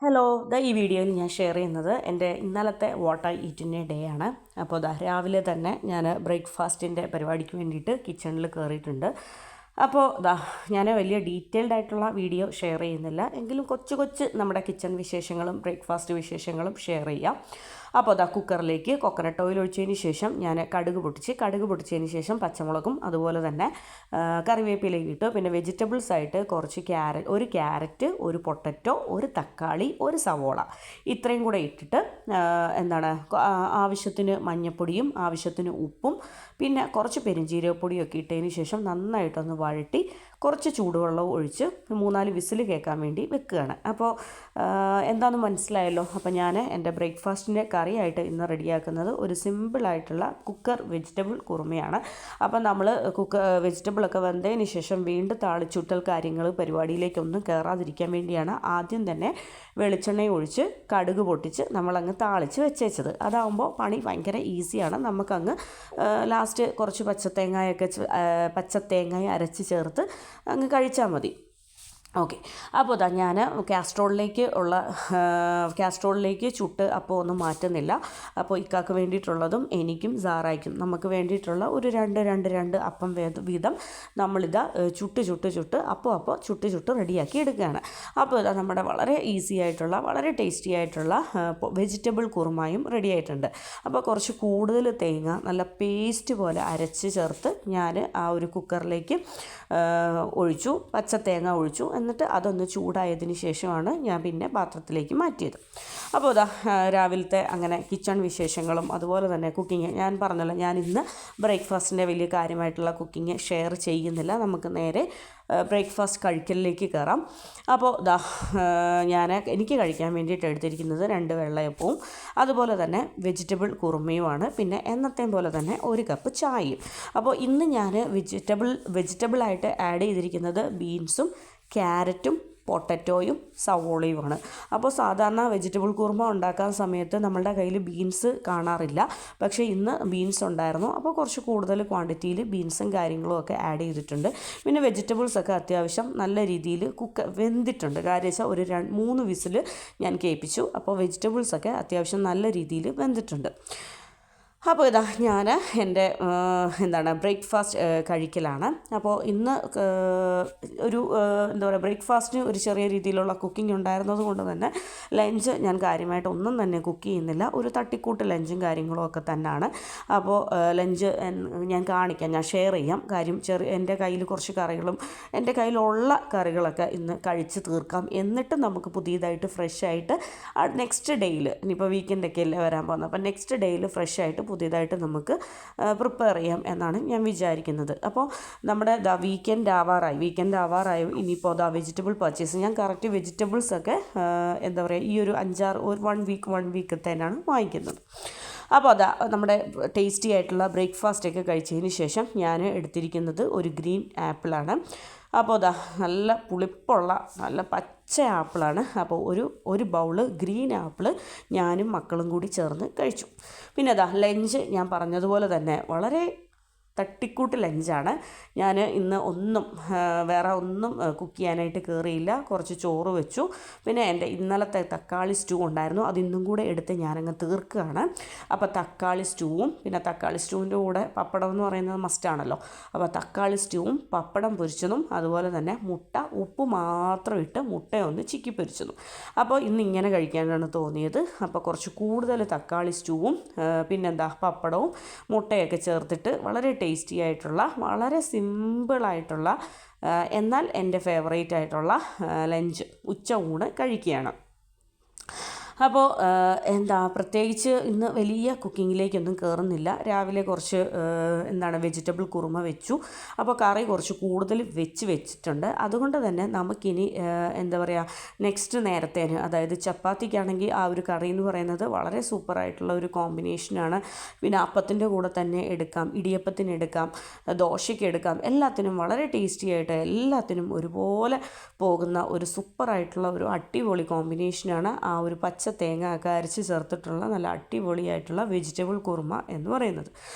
Hello, ഈ വീഡിയോയിൽ ഞാൻ ഷെയർ ചെയ്യുന്നത് എൻ്റെ ഇന്നലത്തെ വാട്ട് ഐ ഈറ്റിൻ്റെ ഡേ ആണ്. അപ്പോൾ രാവിലെ തന്നെ ഞാൻ ബ്രേക്ക്ഫാസ്റ്റിൻ്റെ പരിപാടിക്ക് വേണ്ടിയിട്ട് കിച്ചണിൽ കയറിയിട്ടുണ്ട്. അപ്പോൾ ഞാൻ വലിയ ഡീറ്റെയിൽഡ് ആയിട്ടുള്ള വീഡിയോ ഷെയർ ചെയ്യുന്നില്ല, എങ്കിലും കൊച്ചു കൊച്ചു നമ്മുടെ കിച്ചൺ വിശേഷങ്ങളും ബ്രേക്ക്ഫാസ്റ്റ് വിശേഷങ്ങളും ഷെയർ ചെയ്യാം. അപ്പോൾ കുക്കറിലേക്ക് കോക്കനട്ട് ഓയിൽ ഒഴിച്ചതിന് ശേഷം ഞാൻ കടുക് പൊട്ടിച്ചതിന് ശേഷം പച്ചമുളകും അതുപോലെ തന്നെ കറിവേപ്പിലയും ഇട്ടു. പിന്നെ വെജിറ്റബിൾസ് ആയിട്ട് കുറച്ച് ഒരു ക്യാരറ്റ്, ഒരു പൊട്ടറ്റോ, ഒരു തക്കാളി, ഒരു സവോള ഇത്രയും കൂടെ ഇട്ടിട്ട് ആവശ്യത്തിന് മഞ്ഞൾപ്പൊടിയും ആവശ്യത്തിന് ഉപ്പും പിന്നെ കുറച്ച് പെരുംജീരകപ്പൊടിയൊക്കെ ഇട്ടതിന് ശേഷം നന്നായിട്ടൊന്ന് വഴട്ടി കുറച്ച് ചൂടുവെള്ളവും ഒഴിച്ച് 3-4 വിസിൽ കേൾക്കാൻ വേണ്ടി വെക്കുകയാണ്. അപ്പോൾ എന്താണെന്ന് മനസ്സിലായല്ലോ. അപ്പോൾ ഞാൻ എൻ്റെ ബ്രേക്ക്ഫാസ്റ്റിൻ്റെ കറിയായിട്ട് ഇന്ന് റെഡിയാക്കുന്നത് ഒരു സിമ്പിളായിട്ടുള്ള കുക്കർ വെജിറ്റബിൾ കുറുമയാണ്. അപ്പം നമ്മൾ വെജിറ്റബിളൊക്കെ വെന്തതിന് ശേഷം വീണ്ടും താളിച്ചുട്ടൽ കാര്യങ്ങൾ പരിപാടിയിലേക്കൊന്നും കയറാതിരിക്കാൻ വേണ്ടിയാണ് ആദ്യം തന്നെ വെളിച്ചെണ്ണ ഒഴിച്ച് കടുക് പൊട്ടിച്ച് നമ്മളങ്ങ് താളിച്ച് വെച്ചേച്ചത്. അതാവുമ്പോൾ പണി ഭയങ്കര ഈസിയാണ്. നമുക്കങ്ങ് ലാസ്റ്റ് കുറച്ച് പച്ചത്തേങ്ങ അരച്ച് ചേർത്ത് അങ്ങ് കഴിച്ചാൽ മതി. ഓക്കെ, അപ്പോൾ ഞാൻ കാസ്ട്രോളിലേക്ക് ചുട്ട് അപ്പോൾ ഒന്നും മാറ്റുന്നില്ല. അപ്പോൾ ഇക്കാക്ക് വേണ്ടിയിട്ടുള്ളതും എനിക്കും സാറായിക്കും നമുക്ക് വേണ്ടിയിട്ടുള്ള ഒരു രണ്ട് അപ്പം വീതം നമ്മളിത് ചുട്ട് അപ്പോൾ ചുട്ട് റെഡിയാക്കി എടുക്കുകയാണ്. അപ്പോൾ നമ്മുടെ വളരെ ഈസി ആയിട്ടുള്ള വളരെ ടേസ്റ്റി ആയിട്ടുള്ള വെജിറ്റബിൾ കുറുമായും റെഡി ആയിട്ടുണ്ട്. അപ്പോൾ കുറച്ച് കൂടുതൽ തേങ്ങ നല്ല പേസ്റ്റ് പോലെ അരച്ച് ചേർത്ത് ഞാൻ ആ ഒരു കുക്കറിലേക്ക് ഒഴിച്ചു, പച്ചത്തേങ്ങ ഒഴിച്ചു. എന്നിട്ട് അതൊന്ന് ചൂടായതിന് ശേഷമാണ് ഞാൻ പിന്നെ പാത്രത്തിലേക്ക് മാറ്റിയത്. അപ്പോൾ രാവിലത്തെ അങ്ങനെ കിച്ചൺ വിശേഷങ്ങളും അതുപോലെ തന്നെ കുക്കിങ് ഞാൻ പറഞ്ഞല്ലോ, ഞാൻ ഇന്ന് ബ്രേക്ക്ഫാസ്റ്റിൻ്റെ വലിയ കാര്യമായിട്ടുള്ള കുക്കിങ് ഷെയർ ചെയ്യുന്നില്ല. നമുക്ക് നേരെ ബ്രേക്ക്ഫാസ്റ്റ് കഴിക്കലിലേക്ക് കയറാം. അപ്പോൾ എനിക്ക് കഴിക്കാൻ വേണ്ടിയിട്ട് എടുത്തിരിക്കുന്നത് 2 വെള്ളയപ്പവും അതുപോലെ തന്നെ വെജിറ്റബിൾ കുറുമയുമാണ്. പിന്നെ എന്നത്തെയും പോലെ തന്നെ 1 കപ്പ് ചായയും. അപ്പോൾ ഇന്ന് ഞാൻ വെജിറ്റബിളായിട്ട് ആഡ് ചെയ്തിരിക്കുന്നത് ബീൻസും ക്യാരറ്റും പൊട്ടറ്റോയും സവോളയുമാണ്. അപ്പോൾ സാധാരണ വെജിറ്റബിൾ കുറുമ ഉണ്ടാക്കാൻ സമയത്ത് നമ്മളുടെ കയ്യിൽ ബീൻസ് കാണാറില്ല. പക്ഷേ ഇന്ന് ബീൻസ് ഉണ്ടായിരുന്നു. അപ്പോൾ കുറച്ച് കൂടുതൽ ക്വാണ്ടിറ്റിയിൽ ബീൻസും കാര്യങ്ങളും ഒക്കെ ആഡ് ചെയ്തിട്ടുണ്ട്. പിന്നെ വെജിറ്റബിൾസൊക്കെ അത്യാവശ്യം നല്ല രീതിയിൽ വെന്തിട്ടുണ്ട്. കാര്യം വെച്ചാൽ ഒരു 3 വിസിൽ ഞാൻ കേൾപ്പിച്ചു. അപ്പോൾ വെജിറ്റബിൾസൊക്കെ അത്യാവശ്യം നല്ല രീതിയിൽ വെന്തിട്ടുണ്ട്. അപ്പോൾ ഞാൻ എൻ്റെ ബ്രേക്ക്ഫാസ്റ്റ് കഴിക്കലാണ്. അപ്പോൾ ഇന്ന് ബ്രേക്ക്ഫാസ്റ്റിന് ഒരു ചെറിയ രീതിയിലുള്ള കുക്കിംഗ് ഉണ്ടായിരുന്നത് കൊണ്ട് തന്നെ ലഞ്ച് ഞാൻ കാര്യമായിട്ട് ഒന്നും തന്നെ കുക്ക് ചെയ്യുന്നില്ല. ഒരു തട്ടിക്കൂട്ട് ലഞ്ചും കാര്യങ്ങളും ഒക്കെ തന്നെയാണ്. അപ്പോൾ ലഞ്ച് ഞാൻ ഷെയർ ചെയ്യാം. കാര്യം എൻ്റെ കയ്യിൽ കുറച്ച് കറികളും എൻ്റെ കയ്യിലുള്ള കറികളൊക്കെ ഇന്ന് കഴിച്ച് തീർക്കാം. എന്നിട്ട് നമുക്ക് പുതിയതായിട്ട് ഫ്രഷായിട്ട് നെക്സ്റ്റ് ഡേയിൽ, ഇനിയിപ്പോൾ വീക്കെൻഡൊക്കെ അല്ലേ വരാൻ പോകുന്നത്, അപ്പോൾ നെക്സ്റ്റ് ഡേയിൽ ഫ്രഷായിട്ട് പുതിയതായിട്ട് നമുക്ക് പ്രിപ്പയർ ചെയ്യാം എന്നാണ് ഞാൻ വിചാരിക്കുന്നത്. അപ്പോൾ നമ്മുടെ വീക്കെൻഡ് ആവാറായി. ഇനിയിപ്പോൾ വെജിറ്റബിൾ പർച്ചേസ് ഞാൻ കറക്റ്റ് വെജിറ്റബിൾസൊക്കെ ഈ ഒരു 1 വീക്ക് തന്നെയാണ് വാങ്ങിക്കുന്നത്. അപ്പോൾ നമ്മുടെ ടേസ്റ്റി ആയിട്ടുള്ള ബ്രേക്ക്ഫാസ്റ്റൊക്കെ കഴിച്ചതിന് ശേഷം ഞാൻ എടുത്തിരിക്കുന്നത് ഒരു ഗ്രീൻ ആപ്പിളാണ്. അപ്പോൾ നല്ല പുളിപ്പുള്ള നല്ല പച്ച ആപ്പിളാണ്. അപ്പോൾ ഒരു ബൗള് ഗ്രീൻ ആപ്പിൾ ഞാനും മക്കളും കൂടി ചേർന്ന് കഴിച്ചു. പിന്നെ ലഞ്ച് ഞാൻ പറഞ്ഞതുപോലെ തന്നെ വളരെ തട്ടിക്കൂട്ട് ലഞ്ചാണ്. ഞാൻ ഇന്ന് വേറെ ഒന്നും കുക്ക് ചെയ്യാനായിട്ട് കയറിയില്ല. കുറച്ച് ചോറ് വെച്ചു. പിന്നെ എൻ്റെ ഇന്നലത്തെ തക്കാളി സ്റ്റൂ ഉണ്ടായിരുന്നു, അതിന്നും കൂടെ എടുത്ത് ഞാനങ്ങ് തീർക്കുകയാണ്. അപ്പോൾ തക്കാളി സ്റ്റൂവും പിന്നെ തക്കാളി സ്റ്റൂവിൻ്റെ കൂടെ പപ്പടം എന്ന് പറയുന്നത് മസ്റ്റാണല്ലോ. അപ്പോൾ തക്കാളി സ്റ്റൂവും പപ്പടം പൊരിച്ചതും അതുപോലെ തന്നെ മുട്ട ഉപ്പ് മാത്രം ഇട്ട് മുട്ടയൊന്ന് ചിക്കി പൊരിച്ചതും. അപ്പോൾ ഇന്ന് ഇങ്ങനെ കഴിക്കാനാണ് തോന്നിയത്. അപ്പോൾ കുറച്ച് കൂടുതൽ തക്കാളി സ്റ്റൂവും പപ്പടവും മുട്ടയൊക്കെ ചേർത്തിട്ട് വളരെ ടേസ്റ്റി ആയിട്ടുള്ള വളരെ സിമ്പിളായിട്ടുള്ള എന്നാൽ എൻ്റെ ഫേവറേറ്റ് ആയിട്ടുള്ള ലഞ്ച് ഉച്ചയൂണ് കഴിക്കുകയാണ്. അപ്പോൾ പ്രത്യേകിച്ച് ഇന്ന് വലിയ കുക്കിങ്ങിലേക്കൊന്നും കയറുന്നില്ല. രാവിലെ കുറച്ച് വെജിറ്റബിൾ കുറുമ വെച്ചു. അപ്പോൾ കറി കുറച്ച് കൂടുതൽ വെച്ചിട്ടുണ്ട്. അതുകൊണ്ട് തന്നെ നമുക്കിനി നെക്സ്റ്റ് നേരത്തേന്, അതായത് ചപ്പാത്തിക്കാണെങ്കിൽ ആ ഒരു കറി എന്ന് പറയുന്നത് വളരെ സൂപ്പറായിട്ടുള്ള ഒരു കോമ്പിനേഷനാണ്. പിന്നെ അപ്പത്തിൻ്റെ കൂടെ തന്നെ എടുക്കാം, ഇടിയപ്പത്തിന് എടുക്കാം, ദോശയ്ക്ക് എടുക്കാം. എല്ലാത്തിനും വളരെ ടേസ്റ്റി ആയിട്ട് എല്ലാത്തിനും ഒരുപോലെ പോകുന്ന ഒരു സൂപ്പറായിട്ടുള്ള ഒരു അടിപൊളി കോമ്പിനേഷനാണ് ആ ഒരു പച്ച പച്ച തേങ്ങ ഒക്കെ അരച്ച് ചേർത്തിട്ടുള്ള നല്ല അടിപൊളിയായിട്ടുള്ള വെജിറ്റബിൾ കുറുമ എന്ന് പറയുന്നത്.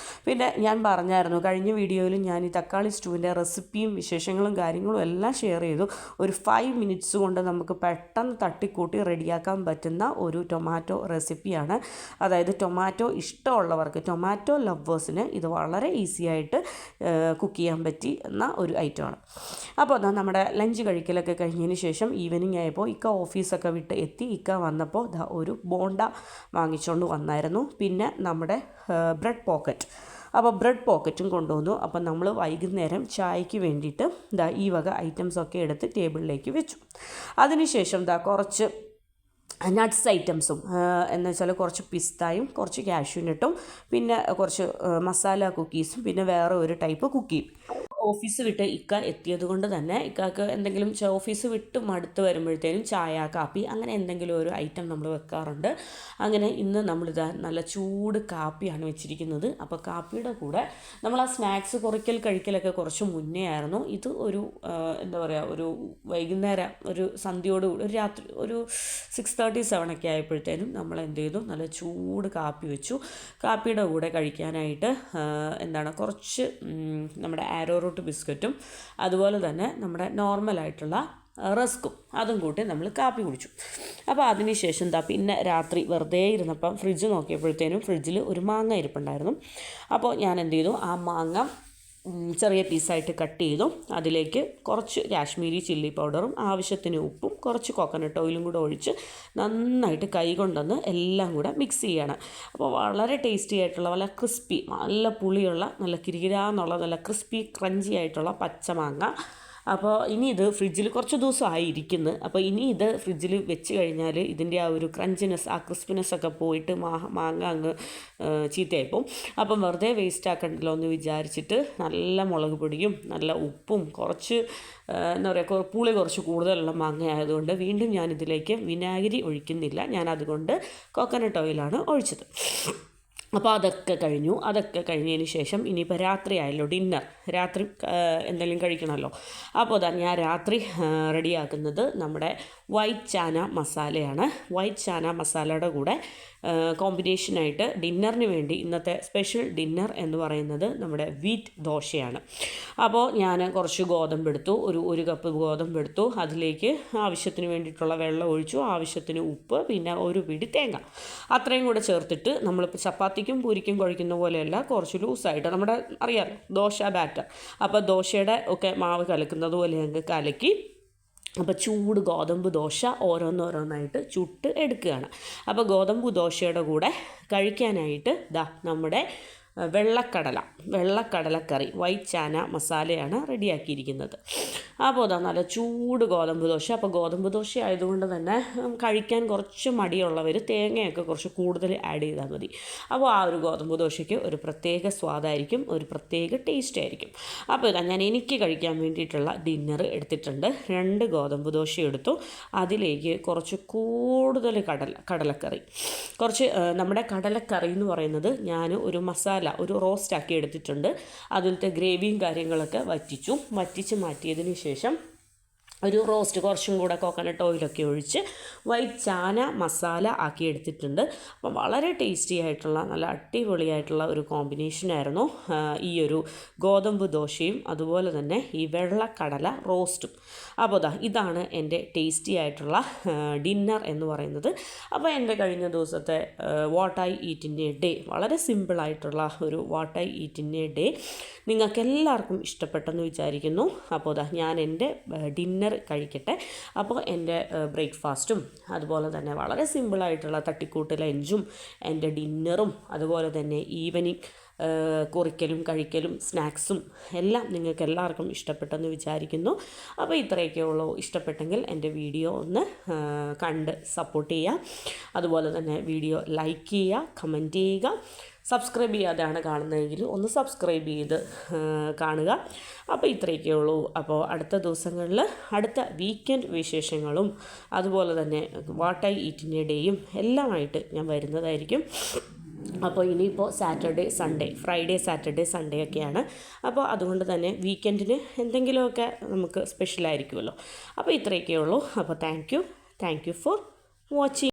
പിന്നെ ഞാൻ പറഞ്ഞായിരുന്നു കഴിഞ്ഞ വീഡിയോയിൽ ഞാൻ ഈ തക്കാളി സ്റ്റൂവിൻ്റെ റെസിപ്പിയും വിശേഷങ്ങളും കാര്യങ്ങളും എല്ലാം ഷെയർ ചെയ്തു. ഒരു 5 മിനിറ്റ്സ് കൊണ്ട് നമുക്ക് പെട്ടെന്ന് തട്ടിക്കൂട്ടി റെഡിയാക്കാൻ പറ്റുന്ന ഒരു ടൊമാറ്റോ റെസിപ്പിയാണ്. അതായത് ടൊമാറ്റോ ഇഷ്ടമുള്ളവർക്ക്, ടൊമാറ്റോ ലവേഴ്സിന് ഇത് വളരെ ഈസി ആയിട്ട് കുക്ക് ചെയ്യാൻ പറ്റുന്ന ഒരു ഐറ്റമാണ്. അപ്പോൾ അതാ നമ്മുടെ ലഞ്ച് കഴിക്കലൊക്കെ കഴിഞ്ഞതിന് ശേഷം ഈവനിങ് ആയപ്പോൾ ഇക്ക ഓഫീസൊക്കെ വിട്ട് എത്തി. ഇക്ക വന്നപ്പോൾ ഒരു ബോണ്ട വാങ്ങിച്ചുകൊണ്ട് വന്നായിരുന്നു. പിന്നെ നമ്മുടെ ബ്രെഡ് പോക്കറ്റ്, അപ്പോൾ ബ്രെഡ് പോക്കറ്റും കൊണ്ടുവന്നു. അപ്പോൾ നമ്മൾ വൈകുന്നേരം ചായക്ക് വേണ്ടിയിട്ട് ഈ വക ഐറ്റംസൊക്കെ എടുത്ത് ടേബിളിലേക്ക് വെച്ചു. അതിനുശേഷം കുറച്ച് നട്ട്സ് ഐറ്റംസും എന്ന് വെച്ചാൽ കുറച്ച് പിസ്തായും കുറച്ച് കാഷ്യൂനട്ടും പിന്നെ കുറച്ച് മസാല കുക്കീസും പിന്നെ വേറെ ഒരു ടൈപ്പ് കുക്കിയും. ഓഫീസ് വിട്ട് ഇക്ക എത്തിയത് കൊണ്ട് തന്നെ ഇക്കാക്ക് എന്തെങ്കിലും ഓഫീസ് വിട്ട് മടുത്ത് വരുമ്പോഴത്തേനും ചായ കാപ്പി അങ്ങനെ എന്തെങ്കിലും ഒരു ഐറ്റം നമ്മൾ വെക്കാറുണ്ട്. അങ്ങനെ ഇന്ന് നമ്മളിതാ നല്ല ചൂട് കാപ്പിയാണ് വെച്ചിരിക്കുന്നത്. അപ്പോൾ കാപ്പിയുടെ കൂടെ നമ്മൾ ആ സ്നാക്സ് കഴിക്കലൊക്കെ കുറച്ച് മുന്നേ ആയിരുന്നു. ഇത് ഒരു എന്താ പറയുക, ഒരു വൈകുന്നേരം ഒരു സന്ധ്യയോടുകൂടി ഒരു രാത്രി ഒരു 6:30-7 ഒക്കെ ആയപ്പോഴത്തേനും നമ്മൾ എന്ത് ചെയ്തു, നല്ല ചൂട് കാപ്പി വെച്ചു. കാപ്പിയുടെ കൂടെ കഴിക്കാനായിട്ട് കുറച്ച് നമ്മുടെ ആരോ റൂട്ട് ബിസ്ക്കറ്റും അതുപോലെ തന്നെ നമ്മുടെ നോർമലായിട്ടുള്ള റസ്ക്കും അതും കൂട്ടി നമ്മൾ കാപ്പി കുടിച്ചു. അപ്പോൾ അതിനുശേഷം പിന്നെ രാത്രി വെറുതെ ഇരുന്നപ്പം ഫ്രിഡ്ജ് നോക്കിയപ്പോഴത്തേനും ഫ്രിഡ്ജിൽ ഒരു മാങ്ങ ഇരിപ്പുണ്ടായിരുന്നു. അപ്പോൾ ഞാൻ എന്ത് ചെയ്തു, ആ മാങ്ങ ചെറിയ പീസായിട്ട് കട്ട് ചെയ്തു. അതിലേക്ക് കുറച്ച് കാശ്മീരി ചില്ലി പൗഡറും ആവശ്യത്തിന് ഉപ്പും കുറച്ച് കോക്കനട്ട് ഓയിലും കൂടെ ഒഴിച്ച് നന്നായിട്ട് കൈ കൊണ്ടൊന്ന് എല്ലാം കൂടെ മിക്സ് ചെയ്യണം. അപ്പോൾ വളരെ ടേസ്റ്റി ആയിട്ടുള്ള നല്ല ക്രിസ്പി, നല്ല പുളിയുള്ള നല്ല കിരികിരാന്നുള്ള നല്ല ക്രിസ്പി ക്രഞ്ചി ആയിട്ടുള്ള പച്ചമാങ്ങ. അപ്പോൾ ഇനി ഇത് ഫ്രിഡ്ജിൽ കുറച്ച് ദിവസമായി ഇരിക്കുന്നു. അപ്പോൾ ഇനി ഇത് ഫ്രിഡ്ജിൽ വെച്ച് കഴിഞ്ഞാൽ ഇതിൻ്റെ ആ ഒരു ക്രഞ്ചിനെസ്, ആ ക്രിസ്പിനെസ് ഒക്കെ പോയിട്ട് മാങ്ങ അങ്ങ് ചീത്തയായിപ്പോൾ. അപ്പം വെറുതെ വേസ്റ്റ് ആക്കണ്ടല്ലോ എന്ന് വിചാരിച്ചിട്ട് നല്ല മുളക് പൊടിയും നല്ല ഉപ്പും കുറച്ച് എന്താ പറയുക, പുളി കുറച്ച് കൂടുതലുള്ള മാങ്ങ ആയതുകൊണ്ട് വീണ്ടും ഞാനിതിലേക്ക് വിനാഗിരി ഒഴിക്കുന്നില്ല. ഞാൻ അതുകൊണ്ട് കോക്കനട്ട് ഓയിലാണ് ഒഴിച്ചത്. അപ്പോൾ അതൊക്കെ കഴിഞ്ഞതിന് ശേഷം ഇനിയിപ്പോൾ രാത്രി ആയല്ലോ, ഡിന്നർ, രാത്രി എന്തെങ്കിലും കഴിക്കണമല്ലോ. അപ്പോൾ ഞാൻ രാത്രി റെഡിയാക്കുന്നത് നമ്മുടെ വൈറ്റ് ചാന മസാലയാണ്. വൈറ്റ് ചാന മസാലയുടെ കൂടെ കോമ്പിനേഷനായിട്ട് ഡിന്നറിന് വേണ്ടി ഇന്നത്തെ സ്പെഷ്യൽ ഡിന്നർ എന്ന് പറയുന്നത് നമ്മുടെ വീറ്റ് ദോശയാണ്. അപ്പോൾ ഞാൻ കുറച്ച് ഗോതമ്പെടുത്തു, ഒരു കപ്പ് ഗോതമ്പെടുത്തു. അതിലേക്ക് ആവശ്യത്തിന് വേണ്ടിയിട്ടുള്ള വെള്ളം ഒഴിച്ചു, ആവശ്യത്തിന് ഉപ്പ്, പിന്നെ ഒരു പിടി തേങ്ങ, അത്രയും കൂടെ ചേർത്തിട്ട് നമ്മളിപ്പോൾ ചപ്പാത്തിക്കും പൂരിക്കും കുഴയ്ക്കുന്ന പോലെയല്ല, കുറച്ച് ലൂസായിട്ട് നമ്മുടെ അറിയാമല്ലോ ദോശ ബാറ്റർ, അപ്പോൾ ദോശയുടെ ഒക്കെ മാവ് കലക്കുന്നത് പോലെ ഞങ്ങൾക്ക് കലക്കി അപ്പോൾ ചൂട് ഗോതമ്പ് ദോശ ഓരോന്നോരോന്നായിട്ട് ചുട്ട് എടുക്കുകയാണ്. അപ്പോൾ ഗോതമ്പ് ദോശയുടെ കൂടെ കഴിക്കാനായിട്ട് നമ്മുടെ വെള്ളക്കടലക്കറി വൈറ്റ് ചാന മസാലയാണ് റെഡിയാക്കിയിരിക്കുന്നത്. അപ്പോൾ നല്ല ചൂട് ഗോതമ്പ് ദോശ. അപ്പോൾ ഗോതമ്പ് ദോശ ആയതുകൊണ്ട് തന്നെ കഴിക്കാൻ കുറച്ച് മടിയുള്ളവർ തേങ്ങയൊക്കെ കുറച്ച് കൂടുതൽ ആഡ് ചെയ്താൽ മതി. അപ്പോൾ ആ ഒരു ഗോതമ്പ് ദോശയ്ക്ക് ഒരു പ്രത്യേക സ്വാദായിരിക്കും, ഒരു പ്രത്യേക ടേസ്റ്റ് ആയിരിക്കും. അപ്പോൾ ഞാൻ എനിക്ക് കഴിക്കാൻ വേണ്ടിയിട്ടുള്ള ഡിന്നർ എടുത്തിട്ടുണ്ട്. 2 ഗോതമ്പ് ദോശ എടുത്തു. അതിലേക്ക് കുറച്ച് കൂടുതൽ കടലക്കറി, കുറച്ച് നമ്മുടെ കടലക്കറി എന്ന് പറയുന്നത് ഞാൻ ഒരു മസാല, ഒരു റോസ്റ്റാക്കി എടുത്തിട്ടുണ്ട്. അതിലത്തെ ഗ്രേവിയും കാര്യങ്ങളൊക്കെ വറ്റിച്ച് മാറ്റിയതിന് ശേഷം ഒരു റോസ്റ്റ് കുറച്ചും കൂടെ കോക്കനട്ട് ഓയിലൊക്കെ ഒഴിച്ച് വൈറ്റ് ചാന മസാല ആക്കി എടുത്തിട്ടുണ്ട്. അപ്പം വളരെ ടേസ്റ്റി ആയിട്ടുള്ള നല്ല അടിപൊളിയായിട്ടുള്ള ഒരു കോമ്പിനേഷനായിരുന്നു ഈ ഒരു ഗോതമ്പ് ദോശയും അതുപോലെ തന്നെ ഈ വെള്ളക്കടല റോസ്റ്റും. അപ്പോൾ ഇതാണ് എൻ്റെ ടേസ്റ്റി ആയിട്ടുള്ള ഡിന്നർ എന്ന് പറയുന്നത്. അപ്പോൾ എൻ്റെ കഴിഞ്ഞ ദിവസത്തെ വാട്ട് ഐ ഈറ്റിൻ്റെ ഡേ, വളരെ സിമ്പിളായിട്ടുള്ള ഒരു വാട്ട് ഐ ഈറ്റിൻ്റെ ഡേ നിങ്ങൾക്ക് എല്ലാവർക്കും ഇഷ്ടപ്പെട്ടെന്ന് വിചാരിക്കുന്നു. അപ്പോൾ ഞാൻ എൻ്റെ ഡിന്നർ കഴിക്കട്ടെ. അപ്പോൾ എൻ്റെ ബ്രേക്ക്ഫാസ്റ്റും അതുപോലെ തന്നെ വളരെ സിമ്പിളായിട്ടുള്ള തട്ടിക്കൂട്ട് ലഞ്ചും എൻ്റെ ഡിന്നറും അതുപോലെ തന്നെ ഈവനിങ് കുറിക്കലും കഴിക്കലും സ്നാക്സും എല്ലാം നിങ്ങൾക്ക് എല്ലാവർക്കും ഇഷ്ടപ്പെട്ടെന്ന് വിചാരിക്കുന്നു. അപ്പോൾ ഇത്രയൊക്കെ ഉള്ളൂ. ഇഷ്ടപ്പെട്ടെങ്കിൽ എൻ്റെ വീഡിയോ ഒന്ന് കണ്ട് സപ്പോർട്ട് ചെയ്യുക. അതുപോലെ തന്നെ വീഡിയോ ലൈക്ക് ചെയ്യുക, കമൻറ്റ് ചെയ്യുക. സബ്സ്ക്രൈബ് ചെയ്യാതെയാണ് കാണുന്നതെങ്കിൽ ഒന്ന് സബ്സ്ക്രൈബ് ചെയ്ത് കാണുക. അപ്പോൾ ഇത്രയൊക്കെ ഉള്ളൂ. അപ്പോൾ അടുത്ത ദിവസങ്ങളിൽ അടുത്ത വീക്കെൻഡ് വിശേഷങ്ങളും അതുപോലെ തന്നെ വാട്ട് ഐ ഈറ്റിൻ്റെ ഡേയും എല്ലാമായിട്ട് ഞാൻ വരുന്നതായിരിക്കും. അപ്പോൾ ഇനിയിപ്പോൾ Saturday Sunday, Friday Saturday Sunday ഒക്കെയാണ്. അപ്പോൾ അതുകൊണ്ട് തന്നെ വീക്കെൻഡിന് എന്തെങ്കിലുമൊക്കെ നമുക്ക് സ്പെഷ്യലായിരിക്കുമല്ലോ. അപ്പോൾ ഇത്രയൊക്കെ ഉള്ളൂ. അപ്പോൾ താങ്ക് യു ഫോർ വാച്ചിങ്.